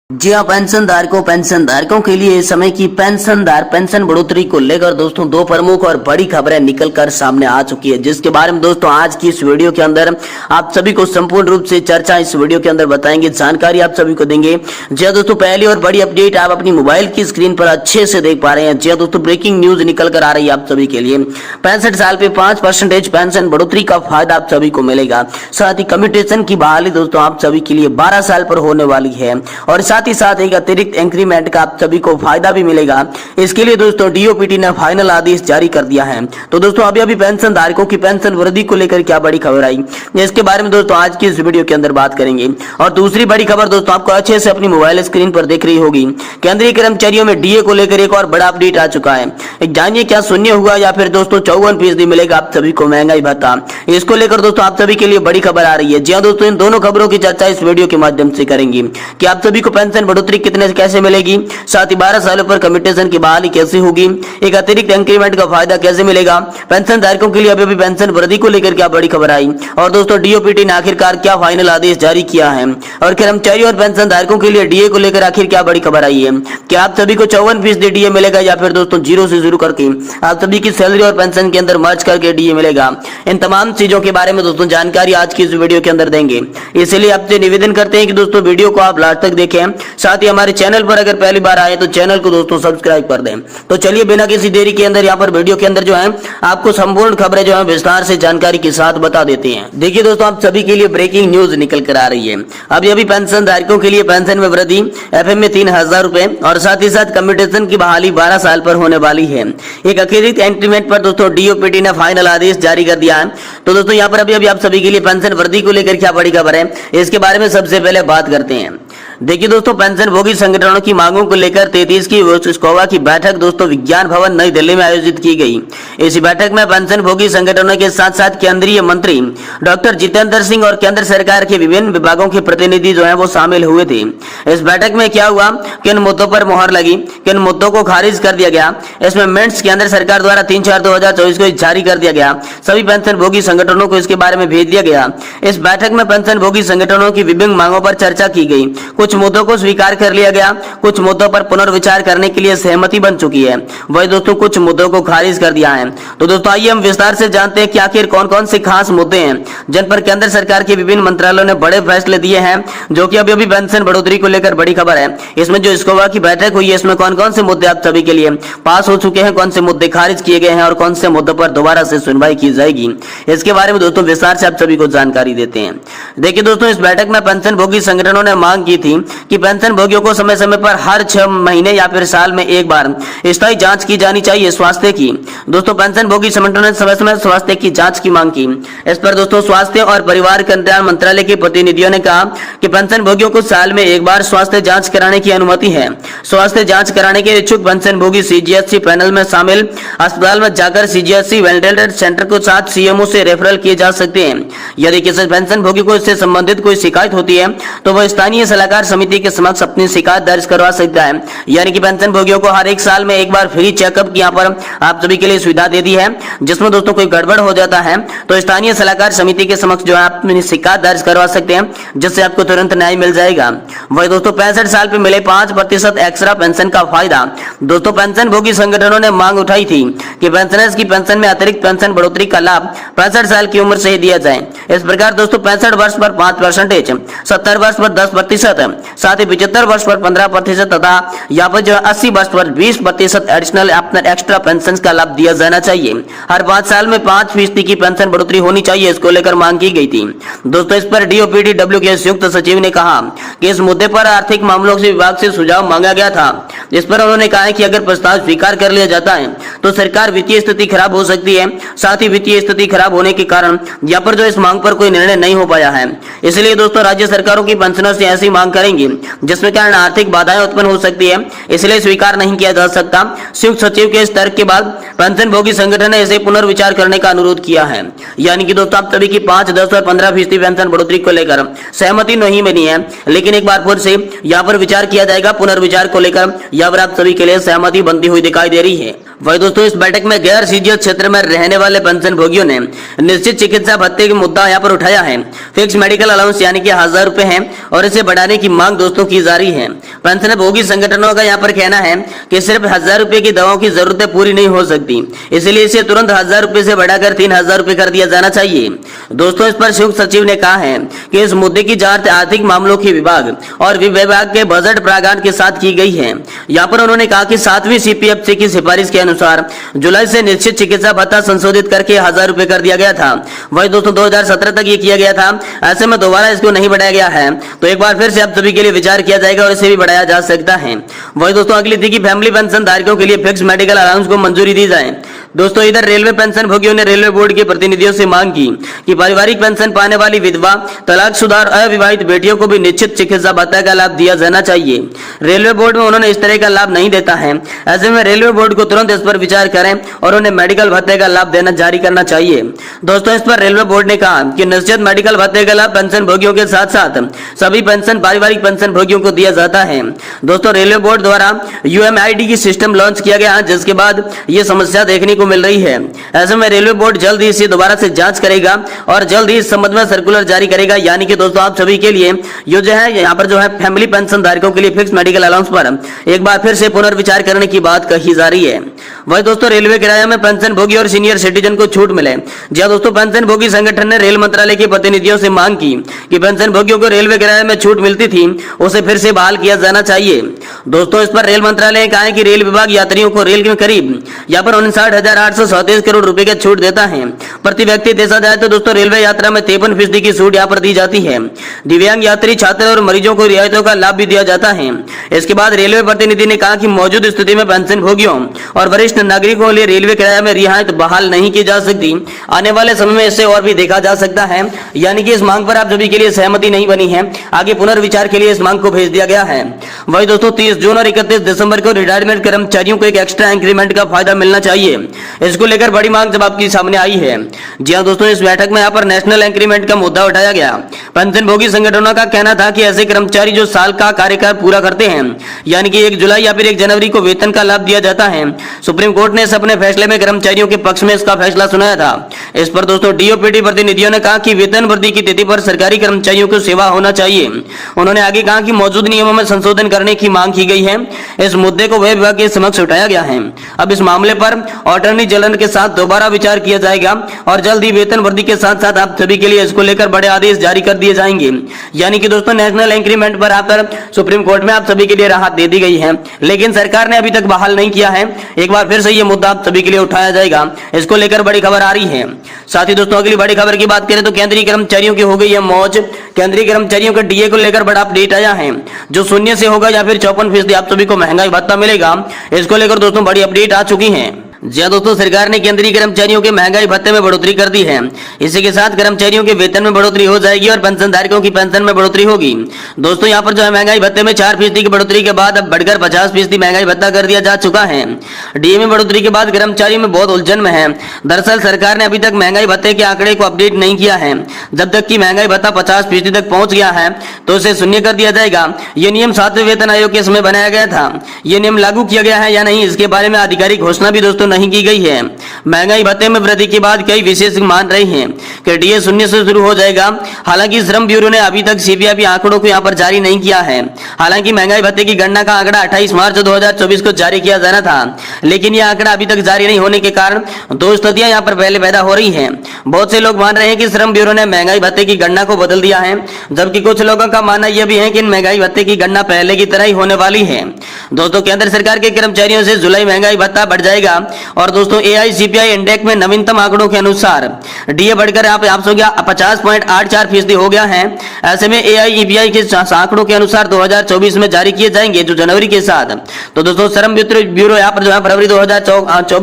जी हाँ, पेंशन धारकों के लिए इस समय की पेंशन बढ़ोतरी को लेकर दोस्तों दो प्रमुख और बड़ी खबरें निकलकर सामने आ चुकी है, जिसके बारे में दोस्तों आज की इस वीडियो के अंदर आप सभी को संपूर्ण रूप से चर्चा इस वीडियो के अंदर बताएंगे, जानकारी आप सभी को देंगे। जी हाँ दोस्तों, पहली और बड़ी अपडेट आप अपनी मोबाइल की स्क्रीन पर अच्छे से देख पा रहे हैं। जी हाँ दोस्तों, ब्रेकिंग न्यूज निकल कर आ रही है आप सभी के लिए। 65 साल पे 5% पेंशन बढ़ोतरी का फायदा आप सभी को मिलेगा। साथ ही कम्यूटेशन की बहाली दोस्तों आप सभी के लिए 12 साल पर होने वाली है और साथ ही साथ एक अतिरिक्त इंक्रीमेंट का आप सभी को फायदा भी मिलेगा। इसके लिए दोस्तों डीओपीटी ने फाइनल आदेश जारी कर दिया है। तो दोस्तों अभी पेंशन धारकों की पेंशन वृद्धि को लेकर क्या बड़ी खबर आई, इसके बारे में दोस्तों आज की इस वीडियो के अंदर बात करेंगे। और दूसरी बड़ी खबर दोस्तों आपको अच्छे से अपनी मोबाइल स्क्रीन पर दिख रही होगी। केंद्रीय कर्मचारियों में डीए को लेकर एक और बड़ा अपडेट आ चुका है। जानिए क्या शून्य हुआ या फिर दोस्तों 54% मिलेगा आप सभी को महंगाई भत्ता। इसको लेकर दोस्तों आप सभी के लिए बड़ी खबर आ रही है। जी हाँ दोस्तों, इन दोनों खबरों की चर्चा इस वीडियो के माध्यम से करेंगे कि आप सभी को पेंशन बढ़ोतरी कितने कैसे मिलेगी, साथ ही 12 सालों पर कम्यूटेशन की बहाली कैसे होगी, एक अतिरिक्त इंक्रीमेंट का फायदा कैसे मिलेगा, पेंशन धारकों के लिए अभी पेंशन वृद्धि को लेकर क्या बड़ी खबर आई और दोस्तों डीओपीटी ने आखिरकार क्या फाइनल आदेश जारी किया है और कर्मचारियों और पेंशन धारकों के लिए डीए को लेकर आखिर क्या बड़ी खबर आई है। क्या आप सभी को 54% डीए मिलेगा या फिर दोस्तों जीरो से शुरू करके आप सभी की सैलरी और पेंशन के अंदर मर्ज करके डीए मिलेगा। इन तमाम चीजों के बारे में दोस्तों जानकारी आज की इस वीडियो के अंदर देंगे। इसलिए आपसे निवेदन करते हैं कि दोस्तों वीडियो को आप लास्ट तक देखें। साथ ही हमारे चैनल पर अगर पहली बार आए तो चैनल को दोस्तों सब्सक्राइब कर दें। तो चलिए बिना किसी देरी के अंदर यहाँ पर वीडियो के अंदर जो है आपको संपूर्ण खबरें जो है विस्तार से जानकारी के साथ बता देते हैं। देखिए दोस्तों, आप सभी के लिए ब्रेकिंग न्यूज निकल कर आ रही है। अभी पेंशन धारकों के लिए पेंशन में वृद्धि, एफएम में 3000 रुपए और साथ ही साथ कम्यूटेशन की बहाली 12 साल पर होने वाली है। एक अतिरिक्त इंक्रीमेंट पर दोस्तों डीओपीटी ने फाइनल आदेश जारी कर दिया है। तो दोस्तों यहाँ पर अभी आप सभी के लिए पेंशन वृद्धि को लेकर क्या बड़ी खबर है, इसके बारे में सबसे पहले बात करते हैं। देखिए दोस्तों, पेंशन भोगी संगठनों की मांगों को लेकर 33 की स्कोवा की बैठक दोस्तों विज्ञान भवन नई दिल्ली में आयोजित की गई। इस बैठक में पेंशन भोगी संगठनों के साथ साथ केंद्रीय मंत्री डॉक्टर जितेंद्र सिंह और केंद्र सरकार के विभिन्न विभागों के प्रतिनिधि जो है वो शामिल हुए थे। इस बैठक में क्या हुआ, किन मुद्दों पर मोहर लगी, किन मुद्दों को खारिज कर दिया गया। इसमें मिनट्स केंद्र सरकार द्वारा 3/4/2024 को जारी कर दिया गया। सभी पेंशन भोगी संगठनों को इसके बारे में भेज दिया गया। इस बैठक में पेंशन भोगी संगठनों की विभिन्न मांगों पर चर्चा की गई। कुछ मुद्दों को स्वीकार कर लिया गया, कुछ मुद्दों पर पुनर्विचार करने के लिए सहमति बन चुकी है, वही दोस्तों कुछ मुद्दों को खारिज कर दिया है। तो दोस्तों आइए हम विस्तार से जानते हैं कि आखिर कौन कौन से खास मुद्दे हैं जिन पर केंद्र सरकार के विभिन्न मंत्रालयों ने बड़े फैसले दिए हैं, जो कि अभी पेंशन बढ़ोतरी को लेकर बड़ी खबर है। इसमें जो स्कोवा की बैठक हुई है, इसमें कौन कौन से मुद्दे आप सभी के लिए पास हो चुके हैं, कौन से मुद्दे खारिज किए गए हैं और कौन से मुद्दों पर दोबारा से सुनवाई की जाएगी, इसके बारे में दोस्तों विस्तार से आप सभी को जानकारी देते हैं। देखिए दोस्तों, इस बैठक में पेंशन भोगी संगठनों ने मांग की थी कि पेंशन भोगियों को समय समय पर हर 6 महीने या फिर साल में एक बार स्थायी जांच की जानी चाहिए स्वास्थ्य की। दोस्तों पेंशन भोगी संगठनों ने समय समय स्वास्थ्य की जांच की मांग की। इस पर दोस्तों स्वास्थ्य और परिवार कल्याण मंत्रालय के प्रतिनिधियों ने कहा कि पेंशन भोगियों को साल में एक बार स्वास्थ्य जांच कराने की अनुमति है। स्वास्थ्य जांच कराने के इच्छुक पेंशन भोगी सीजीएचसी पैनल में शामिल अस्पताल में जाकर सीजीएचसी वेंटिलेटर सेंटर को साथ सीएमओ से रेफरल किए जा सकते हैं। यदि किसी पेंशन भोगी को इससे संबंधित कोई शिकायत होती है तो वह स्थानीय सलाहकार समिति के समक्ष अपनी शिकायत दर्ज करवा सकता है। यानी कि पेंशन भोगियों को हर एक साल में एक बार फ्री चेकअप की यहाँ पर आप सभी के लिए सुविधा दे दी है, जिसमें दोस्तों कोई गड़बड़ हो जाता है तो स्थानीय सलाहकार समिति के समक्ष जो है आप अपनी शिकायत दर्ज करवा सकते हैं, जिससे आपको तुरंत न्याय मिल जाएगा। वही दोस्तों 65 साल पे मिले 5% एक्स्ट्रा पेंशन का फायदा। दोस्तों पेंशन भोगी संगठनों ने मांग उठाई थी कि पेंशनर्स की पेंशन में अतिरिक्त पेंशन बढ़ोतरी का लाभ 65 साल की उम्र से ही दिया जाए। इस प्रकार दोस्तों 65 वर्ष पर 5%, 70 वर्ष पर 10%, साथ ही 75 वर्ष पर 15% तथा यहाँ पर जो 80 वर्ष पर 20% एडिशनल अपना एक्स्ट्रा पेंशन का लाभ दिया जाना चाहिए। हर 5 साल में 5% की पेंशन बढ़ोतरी होनी चाहिए, इसको लेकर मांग की गई थी। दोस्तों इस पर डीओपीटी डब्ल्यू के संयुक्त सचिव ने कहा कि इस मुद्दे पर आर्थिक मामलों से विभाग से सुझाव मांगा गया था। इस पर उन्होंने कहा कि अगर प्रस्ताव स्वीकार कर लिया जाता है तो सरकार वित्तीय स्थिति खराब हो सकती है। साथ ही वित्तीय स्थिति खराब होने के कारण यहाँ पर जो इस मांग पर कोई निर्णय नहीं हो पाया है। इसलिए दोस्तों राज्य सरकारों की पेंशनर से ऐसी मांग करेंगी जिसमें कारण आर्थिक बाधाएं उत्पन्न हो सकती है, इसलिए स्वीकार नहीं किया जा सकता। संयुक्त सचिव के इस तर्क के बाद पेंशन भोगी संगठन ने इसे पुनर्विचार करने का अनुरोध किया है। यानी कि दोस्तों आप सभी की 5, 10 और 15% पेंशन बढ़ोतरी को लेकर सहमति नहीं बनी है, लेकिन एक बार फिर से यहाँ पर विचार किया जाएगा। पुनर्विचार को लेकर यहाँ पर आप सभी के लिए सहमति बनती हुई दिखाई दे रही है। वही दोस्तों इस बैठक में गैर सीजीएच क्षेत्र में रहने वाले पेंशन भोगियों ने निश्चित चिकित्सा भत्ते का मुद्दा यहाँ पर उठाया है। फिक्स मेडिकल अलाउंस यानी कि 1000 रुपए है और इसे बढ़ाने की मांग दोस्तों की जा रही है। पेंशन भोगी संगठनों का यहाँ पर कहना है कि सिर्फ 1000 रुपए की दवाओं की जरूरतें पूरी नहीं हो सकती, इसलिए इसे तुरंत 1000 रुपए से बढ़ाकर 3000 रुपए कर दिया जाना चाहिए। दोस्तों इस पर संयुक्त सचिव ने कहा है कि इस मुद्दे की जांच आर्थिक मामलों के विभाग और विभाग के बजट प्रावधान के साथ की गई है। यहाँ पर उन्होंने कहा कि 7वीं CPFC की सिफारिश के अनुसार जुलाई से निश्चित चिकित्सा भत्ता संशोधित करके 1000 रुपए कर दिया गया था। वही दोस्तों 2017 तक ये किया गया था, ऐसे में दोबारा इसको नहीं बढ़ाया गया है तो एक बार फिर से आप सभी के लिए विचार किया जाएगा और इसे भी बढ़ाया जा सकता है। वही दोस्तों अगली थी कि फैमिली पेंशन धारकों के लिए फिक्स मेडिकल अलाउंस को मंजूरी दी जाए। दोस्तों इधर रेलवे पेंशन भोगियों ने रेलवे बोर्ड के प्रतिनिधियों से मांग की कि पारिवारिक पेंशन पाने वाली विधवा, तलाकशुदा और अविवाहित बेटियों को भी निश्चित चिकित्सा भत्ता का लाभ दिया जाना चाहिए। रेलवे बोर्ड में उन्होंने इस तरह का लाभ नहीं देता है, ऐसे में रेलवे बोर्ड को तुरंत इस पर विचार करें और उन्हें मेडिकल भत्ते का लाभ देना जारी करना चाहिए। दोस्तों इस पर रेलवे बोर्ड ने कहा कि निश्चित मेडिकल भत्ते का लाभ पेंशन भोगियों के साथ साथ सभी पेंशन पारिवारिक पेंशन भोगियों को दिया जाता है। दोस्तों रेलवे बोर्ड द्वारा UMID की सिस्टम लॉन्च किया गया, जिसके बाद ये समस्या देखने को मिल रही है। ऐसे में रेलवे बोर्ड जल्द ही इसे दोबारा से जांच करेगा और जल्द ही इस संबंध में सर्कुलर जारी करेगा। यानी कि दोस्तों आप सभी के लिए ये जो है यहाँ पर जो है फैमिली पेंशन धारकों के लिए फिक्स मेडिकल अलाउंस पर एक बार फिर से पुनर्विचार करने की बात कही जा रही है। वही दोस्तों रेलवे किराया में पेंशन भोगी और सीनियर सिटीजन को छूट मिले। जी हां दोस्तों पेंशन भोगी संगठन ने रेल मंत्रालय के प्रतिनिधियों से मांग की कि पेंशन भोगियों को रेलवे किराए में छूट मिलती थी उसे फिर से बहाल किया जाना चाहिए। दोस्तों इस पर रेल मंत्रालय ने कहा है कि रेल विभाग यात्रियों को रेल में करीब यहाँ पर 59,837 करोड़ रुपए की छूट देता है। प्रति व्यक्ति देखा जाए तो दोस्तों रेलवे यात्रा में 53% की छूट यहाँ पर दी जाती है। दिव्यांग यात्री, छात्र और मरीजों को रियायतों का लाभ भी दिया जाता है। इसके बाद रेलवे प्रतिनिधि ने कहा कि मौजूद स्थिति में पेंशन भोगियों और वरिष्ठ नागरिकों के लिए रेलवे किराया में रियायत बहाल नहीं की जा सकती। आने वाले समय में इसे और भी देखा जा सकता है। यानी कि इस मांग पर आप सभी के लिए सहमति नहीं बनी है, आगे पुनर्विचार के लिए इस मांग को भेज दिया गया है। वही दोस्तों 30 जून और 31 दिसंबर को रिटायरमेंट कर्मचारियों को एक एक्स्ट्रा इंक्रीमेंट का फायदा मिलना चाहिए। इसको लेकर बड़ी मांग जब आपके सामने आई है। जी हां दोस्तों इस बैठक में यहाँ पर नेशनल इंक्रीमेंट का मुद्दा उठाया गया। पेंशन भोगी संगठनों का कहना था कि ऐसे कर्मचारी जो साल का कार्यकाल पूरा करते हैं, यानी कि 1 जुलाई या फिर 1 जनवरी को वेतन का लाभ दिया जाता है। सुप्रीम कोर्ट ने अपने फैसले में कर्मचारियों के पक्ष में इसका फैसला सुनाया था। इस पर दोस्तों DOPT प्रतिनिधियों ने कहा कि वेतन वृद्धि की तिथि पर सरकारी कर्मचारियों को सेवा होना चाहिए। उन्होंने आगे कहा कि मौजूद नियमों में संशोधन करने की मांग की गई है। इस मुद्दे को वह विभाग के समक्ष उठाया गया है। अब इस मामले पर अटॉर्नी जनरल के साथ दोबारा विचार किया जाएगा और जल्द ही वेतन वृद्धि के साथ साथ आप सभी के लिए इसको लेकर बड़े आदेश जारी कर दिए जाएंगे। यानी कि दोस्तों नेशनल इंक्रीमेंट पर आप सुप्रीम कोर्ट में आप सभी के लिए राहत दे दी गई है, लेकिन सरकार ने अभी तक बहाल नहीं किया है। एक बार फिर से ये मुद्दा आप सभी के लिए उठाया जाएगा, इसको लेकर बड़ी खबर आ रही है। साथ ही दोस्तों अगली बड़ी खबर की बात करें तो केंद्रीय कर्मचारियों की हो गई है मौज। केंद्रीय कर्मचारियों के DA को लेकर बड़ा अपडेट आया है, जो 0 से होगा या फिर 54% आप सभी को महंगाई भत्ता मिलेगा। इसको लेकर दोस्तों बड़ी अपडेट आ चुकी है। जी हां दोस्तों सरकार ने केंद्रीय कर्मचारियों के महंगाई भत्ते में बढ़ोतरी कर दी है। इसी के साथ कर्मचारियों के वेतन में बढ़ोतरी हो जाएगी और पेंशन धारकों की पेंशन में बढ़ोतरी होगी। दोस्तों यहाँ पर जो है महंगाई भत्ते में 4% की बढ़ोतरी के बाद अब बढ़कर 50% महंगाई भत्ता कर दिया जा चुका है। DA में बढ़ोतरी के बाद कर्मचारियों में बहुत उलझन में है। दरअसल सरकार ने अभी तक महंगाई भत्ते के आंकड़े को अपडेट नहीं किया है। जब तक की महंगाई भत्ता 50% तक पहुंच गया है तो उसे शून्य कर दिया जाएगा। ये नियम 7वें वेतन आयोग के समय बनाया गया था। ये नियम लागू किया गया है या नहीं, इसके बारे में आधिकारिक घोषणा भी दोस्तों नहीं की गई है। महंगाई भत्ते में वृद्धि के बाद कई विशेषज्ञ मान रहे हैं कि DA 0 से शुरू हो जाएगा। हालांकि श्रम ब्यूरो ने अभी तक CPIP आंकड़ों को यहाँ पर जारी नहीं किया है। हालांकि महंगाई भत्ते की गणना का आंकड़ा 28 मार्च 2024 को जारी किया जाना था, लेकिन यह आंकड़ा अभी तक जारी नहीं होने के कारण दो स्थितियां यहाँ पर पहले पैदा हो रही हैं। बहुत से लोग मान रहे हैं कि श्रम ब्यूरो ने महंगाई भत्ते की गणना को बदल दिया है, जबकि कुछ लोगों का मानना यह भी है कि महंगाई भत्ते की गणना पहले की तरह ही होने वाली है। दोस्तों केंद्र सरकार के कर्मचारियों से जुलाई महंगाई भत्ता बढ़ जाएगा और दोस्तों AICPI इंडेक्स में नवीनतम आंकड़ों के अनुसार DA बढ़कर आप 50.84% हो गया है। ऐसे में AIEPI के आंकड़ों के अनुसार 2024 में जारी किए जाएंगे जो जनवरी के साथ। तो दोस्तों श्रम ब्यूरो यहाँ पर जो है फरवरी 2024